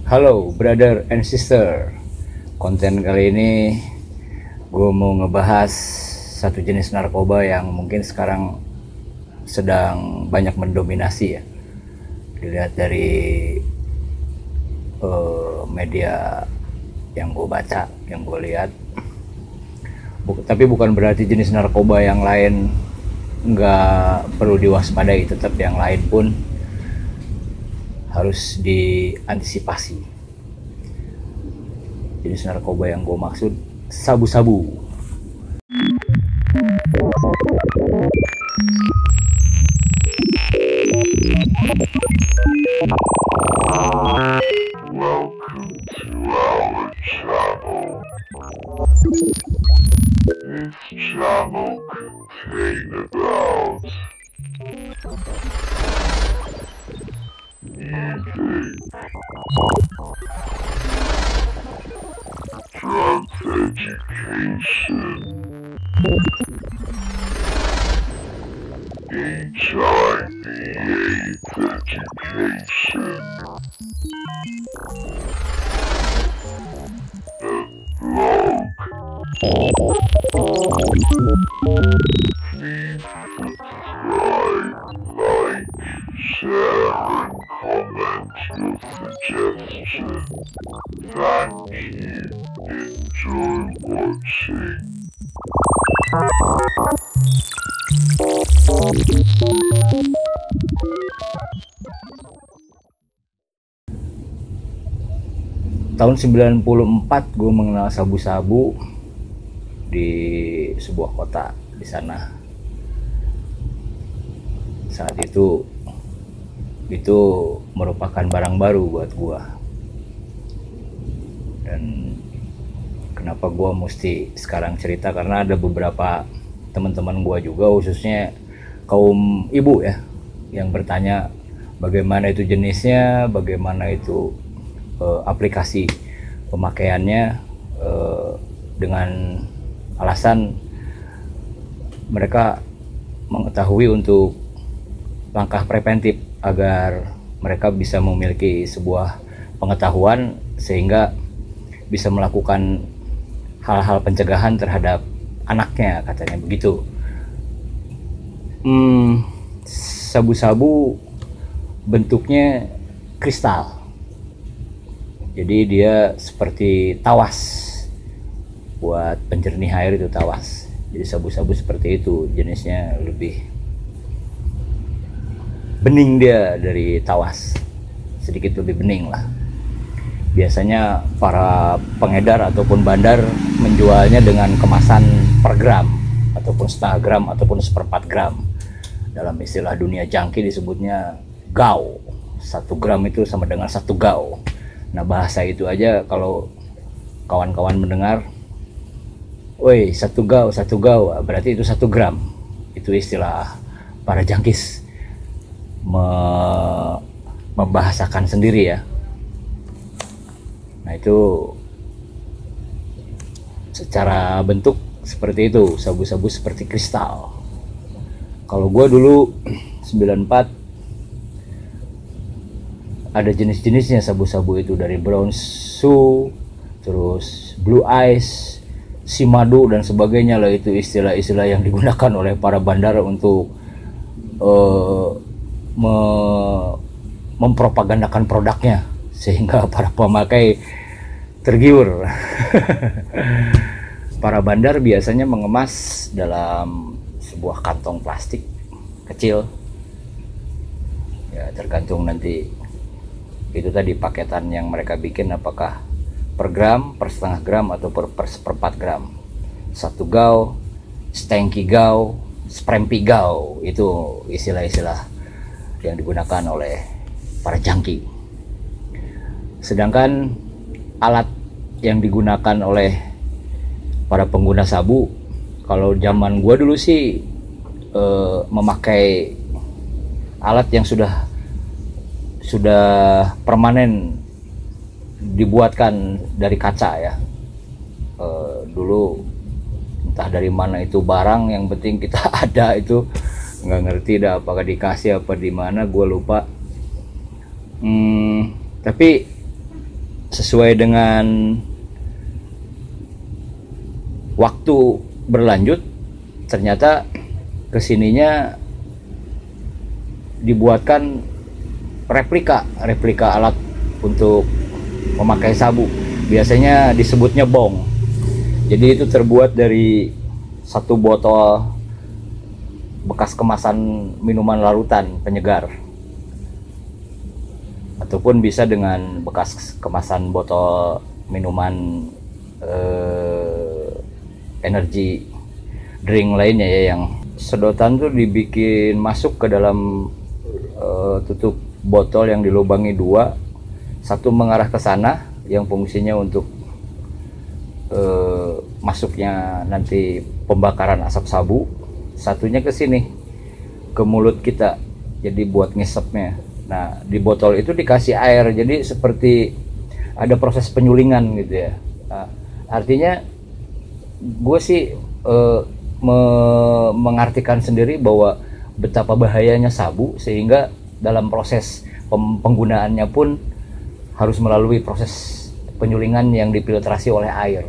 Halo brother and sister. Konten kali ini gue mau ngebahas satu jenis narkoba yang mungkin sekarang sedang banyak mendominasi ya. Dilihat dari media yang gue baca, yang gue lihat. Tapi bukan berarti jenis narkoba yang lain nggak perlu diwaspadai, tetap yang lain pun harus diantisipasi. Jenis narkoba yang gue maksud sabu-sabu. Welcome to our channel. This channel contains about music, drugs education, HIV/AIDS education, and please subscribe, like, share, and comment your suggestions. Thank you. Enjoy watching. Tahun 94 gue mengenal sabu-sabu di sebuah kota di sana. Saat itu merupakan barang baru buat gue. Dan kenapa gue mesti sekarang cerita, karena ada beberapa teman-teman gue juga, khususnya kaum ibu ya, yang bertanya bagaimana itu jenisnya, bagaimana itu aplikasi pemakaiannya, dengan alasan mereka mengetahui untuk langkah preventif agar mereka bisa memiliki sebuah pengetahuan sehingga bisa melakukan hal-hal pencegahan terhadap anaknya, katanya begitu. Sabu-sabu bentuknya kristal. Jadi dia seperti tawas, buat penjernih air itu tawas. Jadi sabu-sabu seperti itu, jenisnya lebih bening dia dari tawas, sedikit lebih bening lah. Biasanya para pengedar ataupun bandar menjualnya dengan kemasan per gram, ataupun setengah gram, ataupun seperempat gram. Dalam istilah dunia jangki disebutnya gau. 1 gram itu sama dengan 1 gau. Nah, bahasa itu aja kalau kawan-kawan mendengar, woi 1 gau, berarti itu 1 gram. Itu istilah para jangkis membahasakan sendiri ya. Nah, itu secara bentuk seperti itu, sabu-sabu seperti kristal. Kalau gue dulu 94 ada jenis-jenisnya sabu-sabu itu, dari brown shoe, terus blue eyes, simadu dan sebagainya lah. Itu istilah-istilah yang digunakan oleh para bandar untuk mempropagandakan produknya sehingga para pemakai tergiur. Para bandar biasanya mengemas dalam sebuah kantong plastik kecil ya, tergantung nanti itu tadi paketan yang mereka bikin, apakah per gram, per setengah gram, atau per seperempat gram. 1 gau, stanky gau, sprempi gau, itu istilah-istilah yang digunakan oleh para jangki. Sedangkan alat yang digunakan oleh para pengguna sabu, kalau zaman gua dulu sih memakai alat yang sudah permanen dibuatkan dari kaca ya. Dulu entah dari mana itu barang, yang penting kita ada itu, nggak ngerti dah apakah dikasih apa di mana, gue lupa. Tapi sesuai dengan waktu berlanjut, ternyata kesininya dibuatkan replika alat untuk memakai sabu. Biasanya disebutnya bong. Jadi itu terbuat dari satu botol bekas kemasan minuman larutan penyegar, ataupun bisa dengan bekas kemasan botol minuman energy drink lainnya ya, yang sedotan tuh dibikin masuk ke dalam tutup botol yang dilubangi dua, satu mengarah ke sana yang fungsinya untuk masuknya nanti pembakaran asap sabu, satunya ke sini ke mulut kita, jadi buat ngisepnya. Nah, di botol itu dikasih air, jadi seperti ada proses penyulingan gitu ya. Nah, artinya gue sih mengartikan sendiri bahwa betapa bahayanya sabu, sehingga dalam proses penggunaannya pun harus melalui proses penyulingan yang difiltrasi oleh air.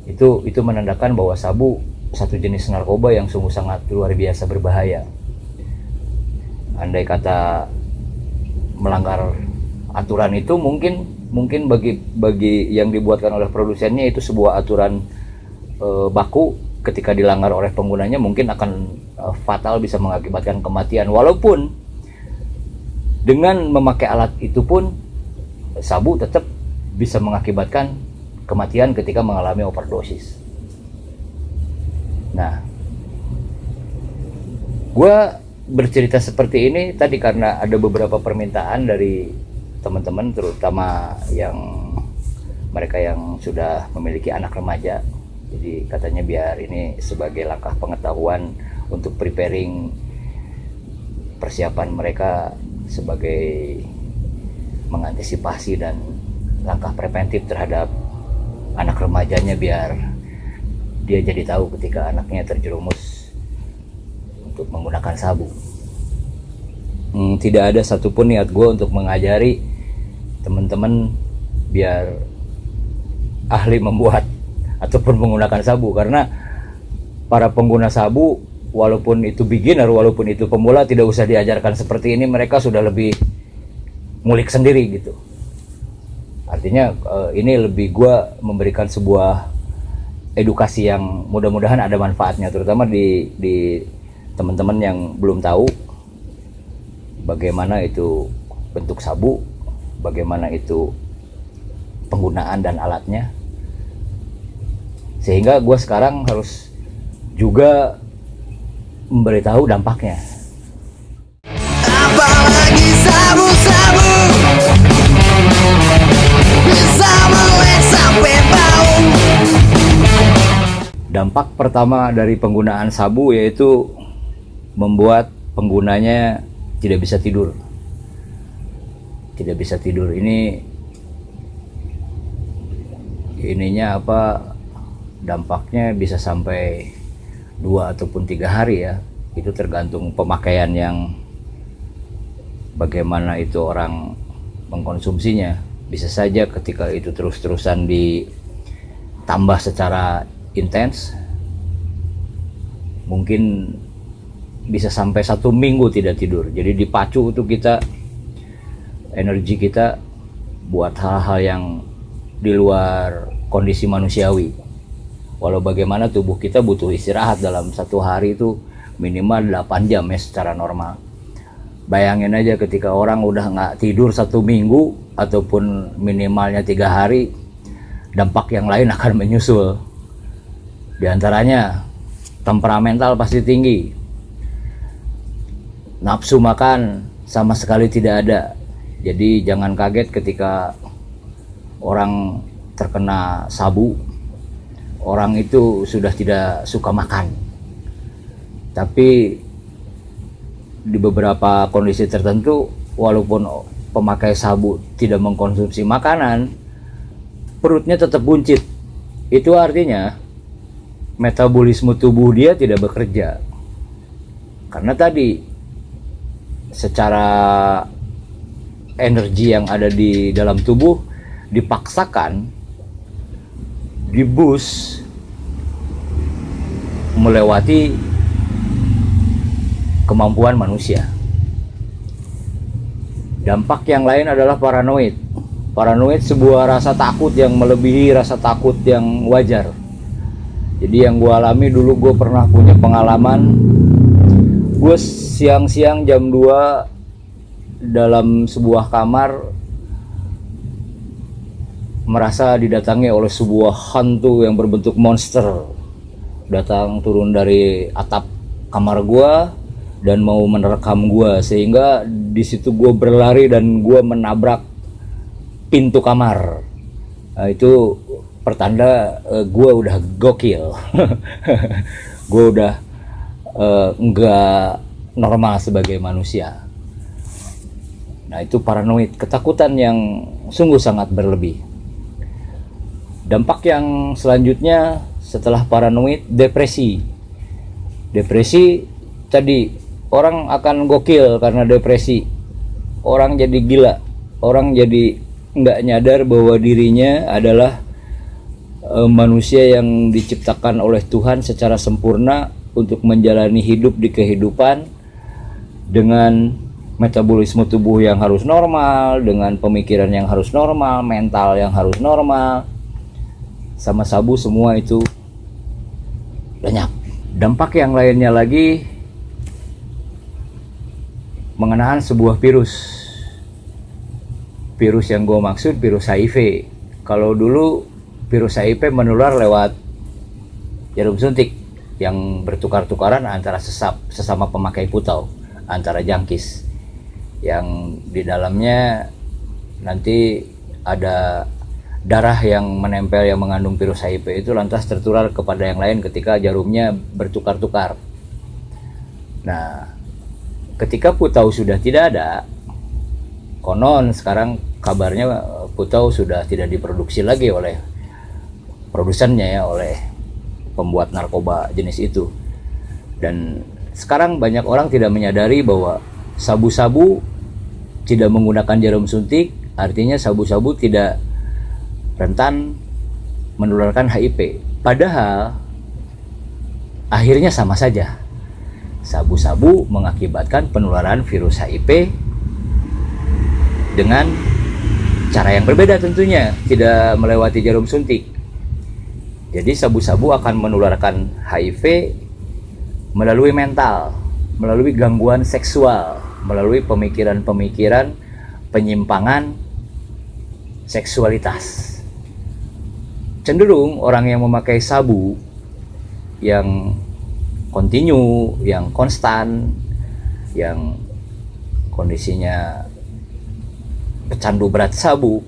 Itu menandakan bahwa sabu satu jenis narkoba yang sungguh sangat luar biasa berbahaya. Andai kata melanggar aturan itu, mungkin bagi yang dibuatkan oleh produsennya itu sebuah aturan baku, ketika dilanggar oleh penggunanya mungkin akan fatal, bisa mengakibatkan kematian. Walaupun dengan memakai alat itu pun sabu tetap bisa mengakibatkan kematian ketika mengalami overdosis. Nah, gue bercerita seperti ini tadi karena ada beberapa permintaan dari teman-teman, terutama yang mereka yang sudah memiliki anak remaja. Jadi katanya biar ini sebagai langkah pengetahuan untuk preparing persiapan mereka sebagai mengantisipasi dan langkah preventif terhadap anak remajanya, biar dia jadi tahu ketika anaknya terjerumus untuk menggunakan sabu. Tidak ada satupun niat gue untuk mengajari teman-teman biar ahli membuat ataupun menggunakan sabu, karena para pengguna sabu, walaupun itu beginner, walaupun itu pemula, tidak usah diajarkan seperti ini. Mereka sudah lebih ngulik sendiri gitu. Artinya ini lebih gue memberikan sebuah edukasi yang mudah-mudahan ada manfaatnya, terutama di teman-teman yang belum tahu bagaimana itu bentuk sabu, bagaimana itu penggunaan dan alatnya. Sehingga gue sekarang harus juga memberitahu dampaknya. Apalagi sabu-sabu bisa melek sampai bau. Dampak pertama dari penggunaan sabu yaitu membuat penggunanya tidak bisa tidur. Tidak bisa tidur. Ininya apa? Dampaknya bisa sampai 2 ataupun 3 hari ya. Itu tergantung pemakaian yang bagaimana itu orang mengkonsumsinya. Bisa saja ketika itu terus-terusan ditambah secara intens, mungkin bisa sampai 1 minggu tidak tidur. Jadi dipacu untuk kita, energi kita buat hal-hal yang di luar kondisi manusiawi. Walau bagaimana tubuh kita butuh istirahat dalam 1 hari itu minimal 8 jam ya secara normal. Bayangin aja ketika orang udah nggak tidur 1 minggu ataupun minimalnya 3 hari, dampak yang lain akan menyusul. Di antaranya temperamental pasti tinggi, nafsu makan sama sekali tidak ada. Jadi jangan kaget ketika orang terkena sabu, orang itu sudah tidak suka makan. Tapi di beberapa kondisi tertentu, walaupun pemakai sabu tidak mengkonsumsi makanan, perutnya tetap buncit. Itu artinya metabolisme tubuh dia tidak bekerja. Karena tadi secara energi yang ada di dalam tubuh dipaksakan di bus melewati kemampuan manusia. Dampak yang lain adalah paranoid. Paranoid sebuah rasa takut yang melebihi rasa takut yang wajar. Jadi yang gue alami dulu, gue pernah punya pengalaman. Gue siang-siang jam 2 dalam sebuah kamar merasa didatangi oleh sebuah hantu yang berbentuk monster. Datang turun dari atap kamar gue dan mau menerkam gue, sehingga di situ gue berlari dan gue menabrak pintu kamar. Nah, itu pertanda gue udah gokil. Gue udah nggak normal sebagai manusia. Nah, itu paranoid, ketakutan yang sungguh sangat berlebih. Dampak yang selanjutnya setelah paranoid, depresi. Depresi tadi, orang akan gokil karena depresi. Orang jadi gila. Orang jadi nggak nyadar bahwa dirinya adalah manusia yang diciptakan oleh Tuhan secara sempurna untuk menjalani hidup di kehidupan dengan metabolisme tubuh yang harus normal, dengan pemikiran yang harus normal, mental yang harus normal. Sama sabu semua itu lenyap. Dampak yang lainnya lagi mengenaan sebuah virus. Virus yang gue maksud virus HIV. Kalau dulu virus HIV menular lewat jarum suntik yang bertukar-tukaran antara sesama pemakai putau, antara jangkis, yang di dalamnya nanti ada darah yang menempel yang mengandung virus HIV itu lantas tertular kepada yang lain ketika jarumnya bertukar-tukar. Nah, ketika putau sudah tidak ada, konon sekarang kabarnya putau sudah tidak diproduksi lagi oleh produsennya, ya, oleh pembuat narkoba jenis itu. Dan sekarang banyak orang tidak menyadari bahwa sabu-sabu tidak menggunakan jarum suntik, artinya sabu-sabu tidak rentan menularkan HIV. Padahal akhirnya sama saja. Sabu-sabu mengakibatkan penularan virus HIV dengan cara yang berbeda tentunya, tidak melewati jarum suntik. Jadi sabu-sabu akan menularkan HIV melalui mental, melalui gangguan seksual, melalui pemikiran-pemikiran penyimpangan seksualitas. Cenderung orang yang memakai sabu yang kontinu, yang konstan, yang kondisinya pecandu berat sabu,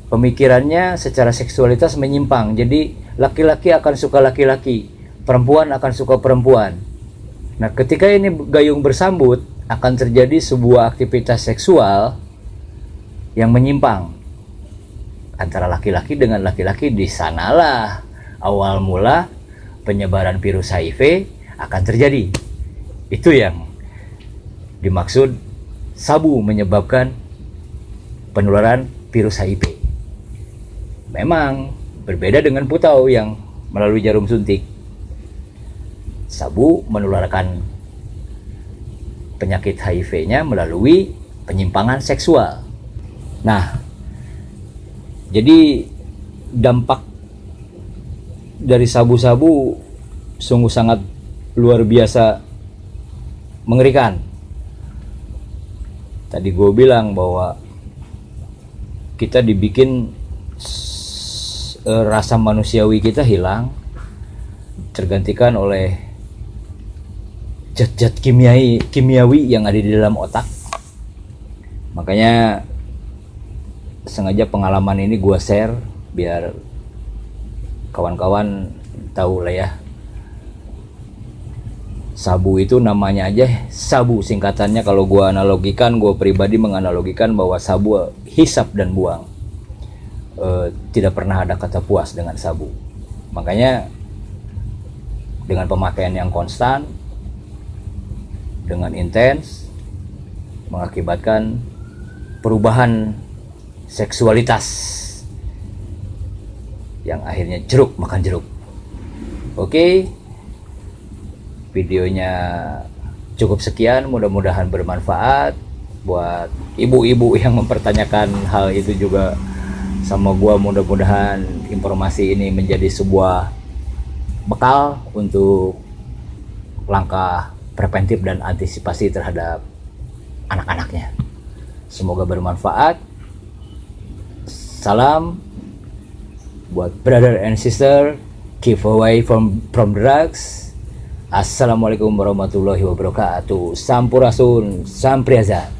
pemikirannya secara seksualitas menyimpang. Jadi laki-laki akan suka laki-laki, perempuan akan suka perempuan. Nah, ketika ini gayung bersambut, akan terjadi sebuah aktivitas seksual yang menyimpang antara laki-laki dengan laki-laki. Di sanalah awal mula penyebaran virus HIV akan terjadi. Itu yang dimaksud sabu menyebabkan penularan virus HIV. Memang berbeda dengan putau yang melalui jarum suntik. Sabu menularkan penyakit HIV-nya melalui penyimpangan seksual. Nah, jadi dampak dari sabu-sabu sungguh sangat luar biasa mengerikan. Tadi gue bilang bahwa kita dibikin rasa manusiawi kita hilang, tergantikan oleh zat-zat kimiawi yang ada di dalam otak. Makanya sengaja pengalaman ini gue share biar kawan-kawan tahu lah ya. Sabu itu namanya aja sabu, singkatannya. Kalau gue analogikan, gue pribadi menganalogikan bahwa sabu hisap dan buang. Tidak pernah ada kata puas dengan sabu. Makanya dengan pemakaian yang konstan, dengan intens, mengakibatkan perubahan seksualitas yang akhirnya jeruk makan jeruk. Oke, videonya cukup sekian, mudah-mudahan bermanfaat buat ibu-ibu yang mempertanyakan hal itu juga sama gua. Mudah-mudahan informasi ini menjadi sebuah bekal untuk langkah preventif dan antisipasi terhadap anak-anaknya. Semoga bermanfaat. Salam buat brother and sister, keep away from drugs. Assalamualaikum warahmatullahi wabarakatuh. Sampurasun, sampriazan.